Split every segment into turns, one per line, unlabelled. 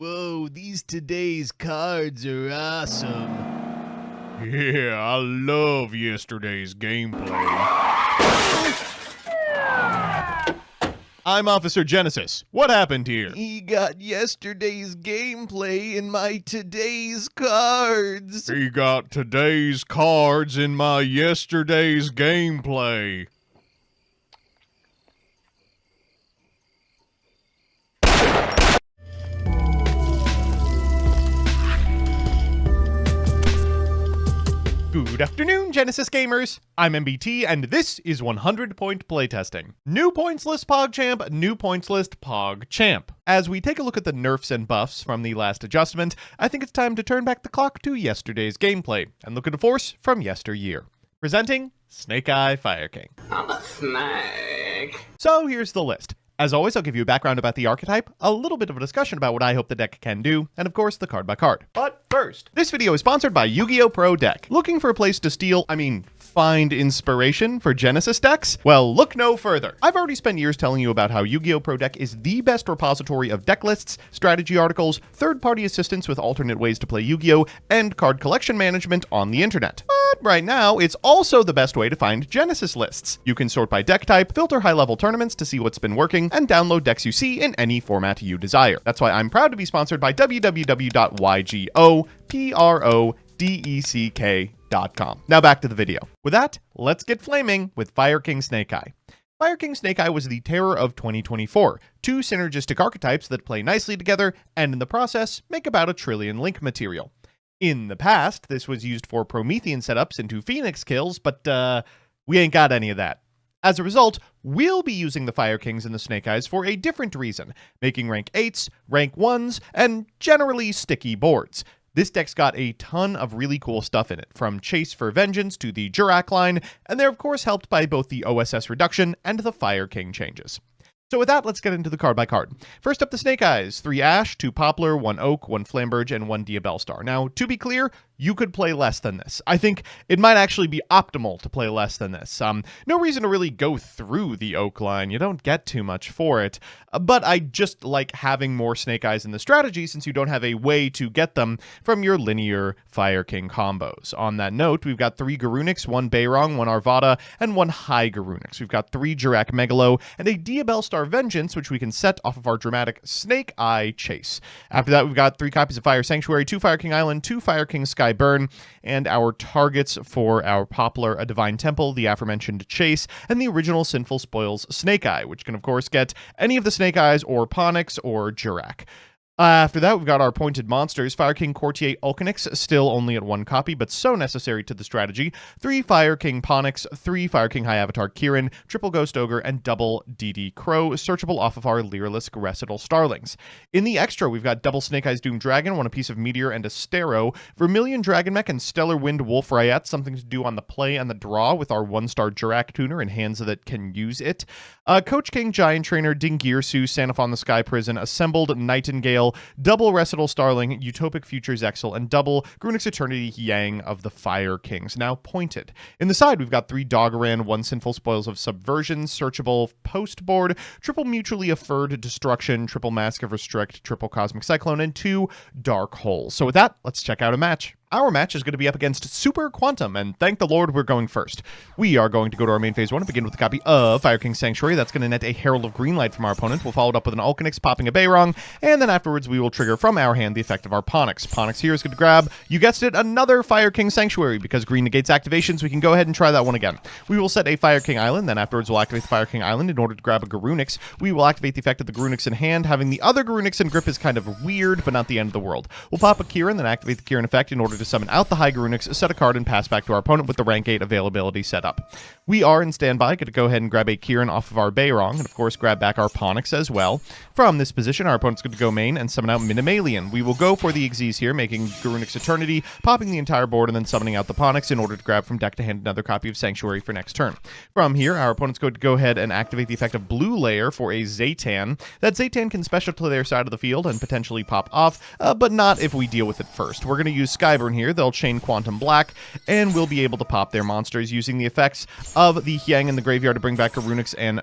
Whoa, these today's cards are awesome.
Yeah, I love yesterday's gameplay. I'm Officer Genesys. What happened here?
He got yesterday's gameplay in my today's cards.
He got today's cards in my yesterday's gameplay. Good afternoon, Genesys gamers. I'm MBT, and this is 100 Point Playtesting. New points list PogChamp, new points list PogChamp. As we take a look at the nerfs and buffs from the last adjustment, I think it's time to turn back the clock to yesterday's gameplay and look at a force from yesteryear. Presenting Snake Eye Fire King.
I'm a snake.
So here's the list. As always, I'll give you a background about the archetype, a little bit of a discussion about what I hope the deck can do, and of course, the card by card. But first, this video is sponsored by Yu-Gi-Oh! Pro Deck. Looking for a place to find inspiration for Genesys decks? Well, look no further. I've already spent years telling you about how Yu-Gi-Oh! Pro Deck is the best repository of deck lists, strategy articles, third-party assistance with alternate ways to play Yu-Gi-Oh!, and card collection management on the internet. But right now, it's also the best way to find Genesys lists. You can sort by deck type, filter high-level tournaments to see what's been working, and download decks you see in any format you desire. That's why I'm proud to be sponsored by www.ygoprodeck.com. Now back to the video. With that, let's get flaming with Fire King Snake Eye. Fire King Snake Eye was the terror of 2024, two synergistic archetypes that play nicely together and in the process make about 1 trillion link material. In the past, this was used for Promethean setups into Phoenix kills, but we ain't got any of that. As a result, we'll be using the Fire Kings and the Snake Eyes for a different reason, making rank 8s, rank 1s, and generally sticky boards. This deck's got a ton of really cool stuff in it, from Chase for Vengeance to the Jurak line, and they're of course helped by both the OSS reduction and the Fire King changes. So with that, let's get into the card by card. First up, the Snake Eyes. 3 Ash, 2 Poplar, 1 Oak, 1 Flamberge, and 1 Diabellstar. Now, to be clear, you could play less than this. I think it might actually be optimal to play less than this. No reason to really go through the Oak line. You don't get too much for it. But I just like having more Snake Eyes in the strategy since you don't have a way to get them from your linear Fire King combos. On that note, we've got 3 Garunix, 1 Bayrong, 1 Arvada, and 1 High Garunix. We've got 3 Jurak Megalo, and a Diabellstar Vengeance, which we can set off of our dramatic Snake Eye Chase. After that, we've got 3 copies of Fire Sanctuary, 2 Fire King Island, 2 Fire King Sky Burn, and our targets for our Poplar, a Divine Temple, the aforementioned Chase, and the original Sinful Spoils Snake Eye, which can of course get any of the Snake Eyes or Ponix or Jurak. After that, we've got our pointed monsters. Fire King Courtier Ulcanix, still only at 1 copy, but so necessary to the strategy. 3 Fire King Ponix, 3 Fire King High Avatar Kirin, triple Ghost Ogre, and double DD Crow, searchable off of our Lyrilisk Recital Starlings. In the extra, we've got double Snake Eyes Doom Dragon, 1 apiece of Meteor and a Stero, Vermilion Dragon Mech, and Stellar Wind Wolf Ryet, something to do on the play and the draw with our 1-star Jurak tuner and hands that can use it. Coach King Giant Trainer, Dingirsu, Sanafon the Sky Prison, Assembled Nightingale, double Recital Starling, Utopic Futures Exile, and double Grunix Eternity Yang of the Fire Kings, now pointed. In the side, we've got 3 Doggeran, 1 Sinful Spoils of Subversion, searchable post board, triple Mutually Affirmed Destruction, triple Mask of Restrict, triple Cosmic Cyclone, and 2 Dark Holes. So with that, let's check out a match. Our match is going to be up against Super Quantum, and thank the Lord we're going first. We are going to go to our main phase 1 and begin with a copy of Fire King Sanctuary. That's going to net a Herald of Greenlight from our opponent. We'll follow it up with an Ulcanix, popping a Bayrong, and then afterwards we will trigger from our hand the effect of our Ponix. Ponix here is going to grab, you guessed it, another Fire King Sanctuary. Because green negates activations, we can go ahead and try that one again. We will set a Fire King Island, then afterwards we'll activate the Fire King Island in order to grab a Garunix. We will activate the effect of the Garunix in hand. Having the other Garunix in grip is kind of weird, but not the end of the world. We'll pop a Kirin, then activate the Kirin effect in order to summon out the High Garunix, set a card, and pass back to our opponent with the rank 8 availability set up. We are in standby, going to go ahead and grab a Kirin off of our Bayrong, and of course grab back our Ponix as well. From this position, our opponent's going to go main and summon out Minimalian. We will go for the Xyz here, making Garunix Eternity, popping the entire board, and then summoning out the Ponix in order to grab from deck to hand another copy of Sanctuary for next turn. From here, our opponent's going to go ahead and activate the effect of Blue Layer for a Zaytan. That Zaytan can special to their side of the field and potentially pop off, but not if we deal with it first. We're going to use Skyburn here. They'll chain Quantum Black, and we'll be able to pop their monsters using the effects of the Hyang in the graveyard to bring back Garunix and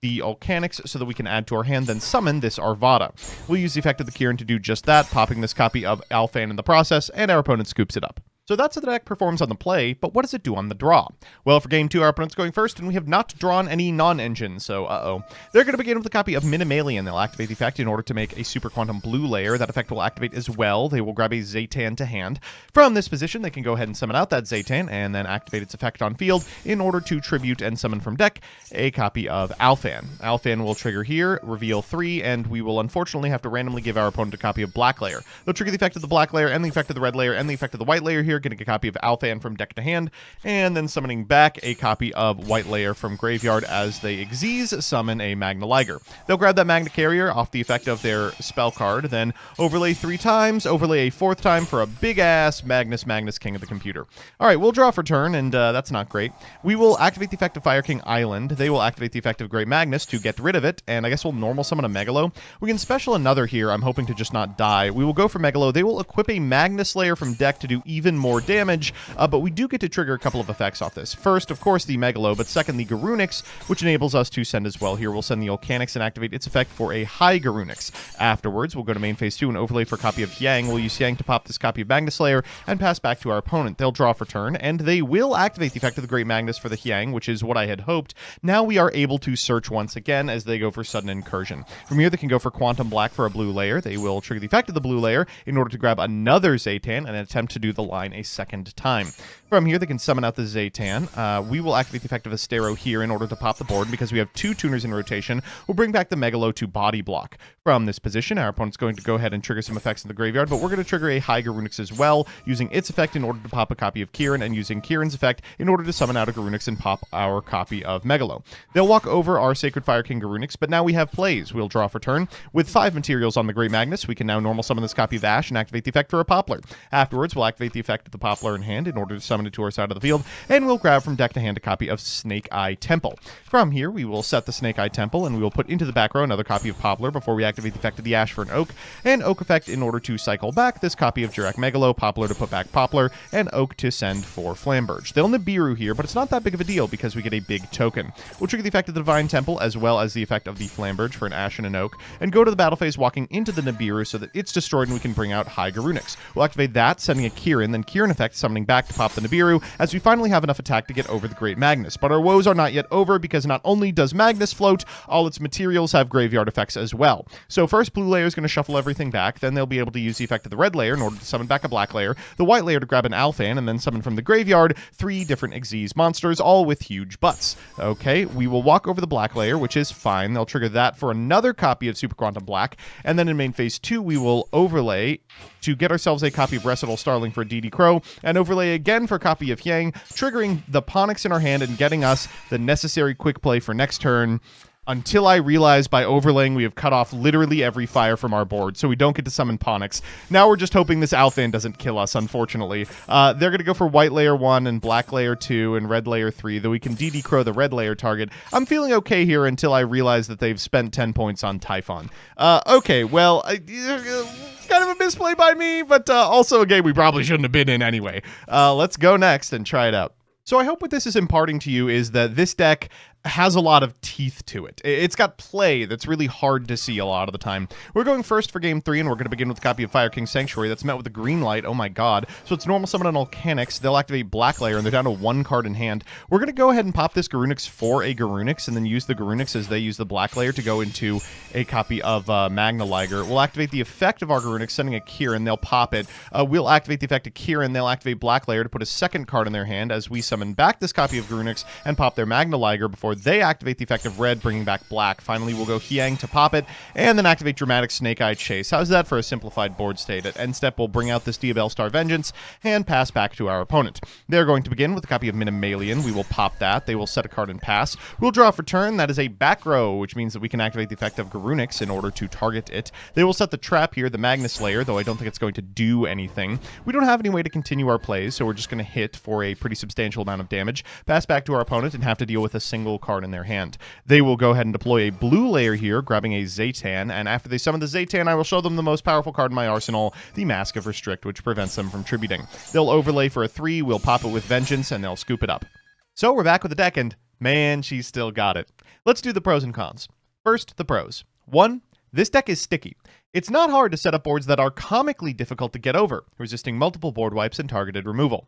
the Volcanics so that we can add to our hand, then summon this Arvada. We'll use the effect of the Kieran to do just that, popping this copy of Alfan in the process, and our opponent scoops it up. So that's how the deck performs on the play, but what does it do on the draw? Well, for game 2, our opponent's going first, and we have not drawn any non-engines, so They're going to begin with a copy of Minimalian. They'll activate the effect in order to make a Super Quantum Blue layer. That effect will activate as well. They will grab a Zaytan to hand. From this position, they can go ahead and summon out that Zaytan, and then activate its effect on field in order to tribute and summon from deck a copy of Alfan. Alfan will trigger here, reveal 3, and we will unfortunately have to randomly give our opponent a copy of Black layer. They'll trigger the effect of the Black layer, and the effect of the Red layer, and the effect of the White layer here, getting a copy of Alfan from deck to hand, and then summoning back a copy of White layer from graveyard as they Xyz summon a Magna Liger. They'll grab that Magna Carrier off the effect of their spell card, then overlay 3 times, overlay a 4th time for a big-ass Magnus King of the computer. Alright, we'll draw for turn, and that's not great. We will activate the effect of Fire King Island. They will activate the effect of Great Magnus to get rid of it, and I guess we'll normal summon a Megalo. We can special another here. I'm hoping to just not die. We will go for Megalo. They will equip a Magnus Layer from deck to do even more damage, but we do get to trigger a couple of effects off this. First, of course, the Megalo, but second, the Garunix, which enables us to send as well. Here, we'll send the Volcanics and activate its effect for a high Garunix. Afterwards, we'll go to main phase 2 and overlay for a copy of Yang. We'll use Yang to pop this copy of Magnus Layer and pass back to our opponent. They'll draw for turn, and they will activate the effect of the Great Magnus for the Hyang, which is what I had hoped. Now we are able to search once again as they go for Sudden Incursion. From here, they can go for Quantum Black for a blue layer. They will trigger the effect of the blue layer in order to grab another Zaytan and attempt to do the line a second time. From here, they can summon out the Zaytan. We will activate the effect of Astero here in order to pop the board. Because we have 2 tuners in rotation, we'll bring back the Megalo to body block. From this position, our opponent's going to go ahead and trigger some effects in the graveyard, but we're going to trigger a high Garunix as well, using its effect in order to pop a copy of Kieran, and using Kieran's effect in order to summon out a Garunix and pop our copy of Megalo. They'll walk over our Sacred Fire King Garunix, but now we have plays. We'll draw for turn. With 5 materials on the Great Magnus, we can now normal summon this copy of Ash and activate the effect for a Poplar. Afterwards, we'll activate the effect of the Poplar in hand in order to summon it to our side of the field, and we'll grab from deck to hand a copy of Snake Eye Temple. From here, we will set the Snake Eye Temple, and we will put into the back row another copy of Poplar before we activate the effect of the Ash for an Oak, and Oak effect in order to cycle back this copy of Jurak Megalo, Poplar to put back Poplar, and Oak to send for Flamberge. They'll Nibiru here, but it's not that big of a deal because we get a big token. We'll trigger the effect of the Divine Temple as well as the effect of the Flamberge for an Ash and an Oak, and go to the battle phase walking into the Nibiru so that it's destroyed and we can bring out High Garunix. We'll activate that, sending a Kieran, then Kieran effect summoning back to pop the Nibiru as we finally have enough attack to get over the Great Magnus. But our woes are not yet over because not only does Magnus float, all its materials have graveyard effects as well. So first, blue layer is going to shuffle everything back, then they'll be able to use the effect of the red layer in order to summon back a black layer, the white layer to grab an Alfan, and then summon from the graveyard 3 different Xyz monsters, all with huge butts. Okay, we will walk over the black layer, which is fine. They'll trigger that for another copy of Super Quantum Black, and then in main phase 2, we will overlay to get ourselves a copy of Recital Starling for DD Crow, and overlay again for a copy of Yang, triggering the Ponix in our hand and getting us the necessary quick play for next turn, until I realize by overlaying we have cut off literally every fire from our board, so we don't get to summon Ponix. Now we're just hoping this Alfan doesn't kill us, unfortunately. They're going to go for white layer 1 and black layer 2 and red layer 3, though we can DD Crow the red layer target. I'm feeling okay here until I realize that they've spent 10 points on Typhon. Okay, well, kind of a misplay by me, but also a game we probably shouldn't have been in anyway. Let's go next and try it out. So I hope what this is imparting to you is that this deck has a lot of teeth to it. It's got play that's really hard to see a lot of the time. We're going first for game 3, and we're going to begin with a copy of Fire King Sanctuary that's met with a green light. Oh my god. So it's normal summon on Volcanics. They'll activate Black Layer, and they're down to 1 card in hand. We're going to go ahead and pop this Garunix for a Garunix, and then use the Garunix as they use the Black Layer to go into a copy of Magna Liger. We'll activate the effect of our Garunix, sending a Kieran. They'll pop it. We'll activate the effect of Kieran. They'll activate Black Layer to put a 2nd card in their hand as we summon back this copy of Garunix and pop their Magna Liger before they activate the effect of red, bringing back black. Finally, we'll go Hyang to pop it, and then activate Dramatic Snake Eye Chase. How's that for a simplified board state? At end step, we'll bring out this Diabell Star Vengeance and pass back to our opponent. They're going to begin with a copy of Minimalian. We will pop that. They will set a card and pass. We'll draw for turn. That is a back row, which means that we can activate the effect of Garunix in order to target it. They will set the trap here, the Magnus Layer, though I don't think it's going to do anything. We don't have any way to continue our plays, so we're just going to hit for a pretty substantial amount of damage, pass back to our opponent, and have to deal with a single card in their hand. They will go ahead and deploy a blue layer here, grabbing a Zaytan, and after they summon the Zaytan, I will show them the most powerful card in my arsenal, the Mask of Restrict, which prevents them from tributing. They'll overlay for a 3, we'll pop it with Vengeance, and they'll scoop it up. So we're back with the deck, and Man, she's still got it. Let's do the pros and cons. First, the pros. 1. This deck is sticky. It's not hard to set up boards that are comically difficult to get over, resisting multiple board wipes and targeted removal.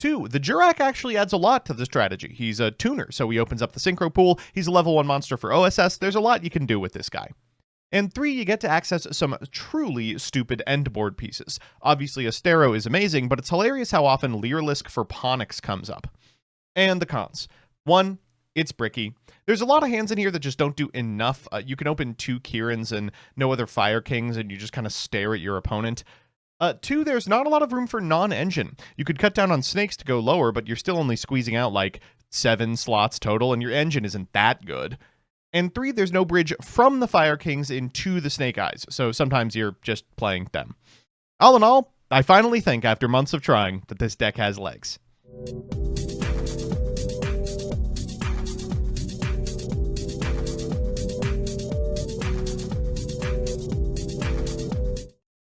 2. The Jurak actually adds a lot to the strategy. He's a tuner, so he opens up the synchro pool. He's a level 1 monster for OSS. There's a lot you can do with this guy. And 3, you get to access some truly stupid end board pieces. Obviously, Astero is amazing, but it's hilarious how often Leerlisk for Ponix comes up. And the cons. 1. It's bricky. There's a lot of hands in here that just don't do enough. You can open 2 Kirans and no other Fire Kings, and you just kind of stare at your opponent. 2, there's not a lot of room for non-engine. You could cut down on snakes to go lower, but you're still only squeezing out like 7 slots total, and your engine isn't that good. And 3, there's no bridge from the Fire Kings into the Snake Eyes, so sometimes you're just playing them. All in all, I finally think, after months of trying, that this deck has legs.